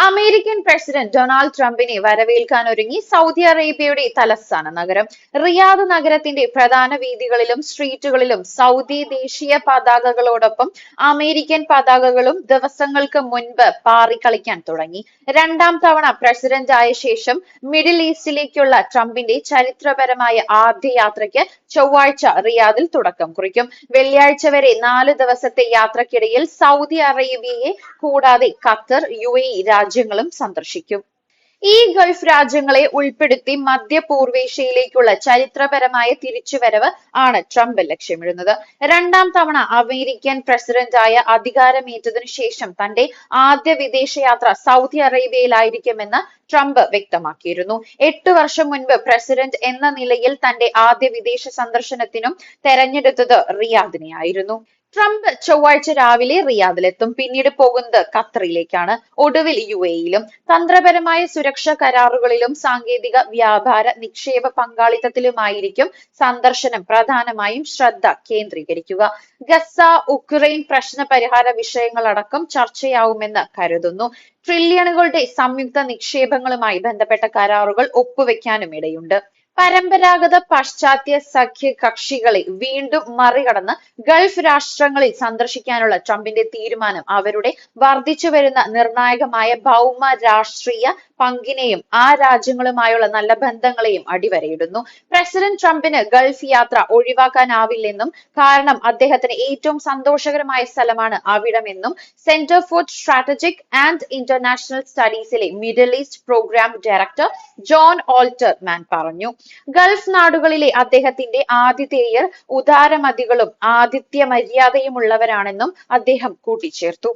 American president Donald ട്രംപിനെ വരവേൽക്കാനൊരുങ്ങി Saudi അറേബ്യയുടെ തലസ്ഥാന നഗരം. റിയാദ് നഗരത്തിന്റെ പ്രധാന വീഥികളിലും സ്ട്രീറ്റുകളിലും സൗദി ദേശീയ പതാകകളോടൊപ്പം അമേരിക്കൻ പതാകകളും ദിവസങ്ങൾക്ക് മുൻപ് പാറിക്കളിക്കാൻ തുടങ്ങി. രണ്ടാം തവണ പ്രസിഡന്റായ ശേഷം മിഡിൽ ഈസ്റ്റിലേക്കുള്ള ട്രംപിന്റെ ചരിത്രപരമായ ആദ്യ യാത്രയ്ക്ക് ചൊവ്വാഴ്ച റിയാദിൽ തുടക്കം കുറിക്കും. വെള്ളിയാഴ്ച വരെ 4 ദിവസത്തെ യാത്രക്കിടയിൽ സൗദി അറേബ്യയെ കൂടാതെ ഖത്തർ, UAE രാജ്യങ്ങളും സന്ദർശിക്കും. ഈ ഗൾഫ് രാജ്യങ്ങളെ ഉൾപ്പെടുത്തി മധ്യപൂർവേഷ്യയിലേക്കുള്ള ചരിത്രപരമായ തിരിച്ചുവരവ് ആണ് ട്രംപ് ലക്ഷ്യമിടുന്നത്. രണ്ടാം തവണ അമേരിക്കൻ പ്രസിഡന്റായ അധികാരമേറ്റതിനു ശേഷം തന്റെ ആദ്യ വിദേശയാത്ര സൗദി അറേബ്യയിലായിരിക്കുമെന്ന് ട്രംപ് വ്യക്തമാക്കിയിരുന്നു. 8 വർഷം മുൻപ് പ്രസിഡന്റ് എന്ന നിലയിൽ തന്റെ ആദ്യ വിദേശ സന്ദർശനത്തിനും തെരഞ്ഞെടുത്തത് റിയാദിനെയായിരുന്നു. ട്രംപ് ചൊവ്വാഴ്ച രാവിലെ റിയാദിലെത്തും. പിന്നീട് പോകുന്നത് ഖത്തറിലേക്കാണ്, ഒടുവിൽ UAEയിലും. തന്ത്രപരമായ സുരക്ഷാ കരാറുകളിലും സാങ്കേതിക, വ്യാപാര, നിക്ഷേപ പങ്കാളിത്തത്തിലുമായിരിക്കും സന്ദർശനം പ്രധാനമായും ശ്രദ്ധ കേന്ദ്രീകരിക്കുക. ഗസ, ഉക്രൈൻ പ്രശ്ന പരിഹാര വിഷയങ്ങളടക്കം ചർച്ചയാവുമെന്ന് കരുതുന്നു. ട്രില്യണുകളുടെ സംയുക്ത നിക്ഷേപങ്ങളുമായി ബന്ധപ്പെട്ട കരാറുകൾ ഒപ്പുവെക്കാനും ഇടയുണ്ട്. പരമ്പരാഗത പാശ്ചാത്യ സഖ്യ കക്ഷികളെ വീണ്ടും മറികടന്ന് ഗൾഫ് രാഷ്ട്രങ്ങളിൽ സന്ദർശിക്കാനുള്ള ട്രംപിന്റെ തീരുമാനം അവരുടെ വർദ്ധിച്ചുവരുന്ന നിർണായകമായ ഭൗമ രാഷ്ട്രീയ പങ്കിനെയും ആ രാജ്യങ്ങളുമായുള്ള നല്ല ബന്ധങ്ങളെയും അടിവരയിടുന്നു. പ്രസിഡന്റ് ട്രംപിന് ഗൾഫ് യാത്ര ഒഴിവാക്കാനാവില്ലെന്നും കാരണം അദ്ദേഹത്തിന് ഏറ്റവും സന്തോഷകരമായ സ്ഥലമാണ് അവിടമെന്നും Centre for Strategic and International സ്റ്റഡീസിലെ Middle East programme director John Alterman പറഞ്ഞു. ഗൾഫ് നാടുകളിലെ അദ്ദേഹത്തിന്റെ ആതിഥേയർ ഉദാരമതികളും ആതിഥ്യ മര്യാദയുമുള്ളവരാണെന്നും അദ്ദേഹം കൂട്ടിച്ചേർത്തു.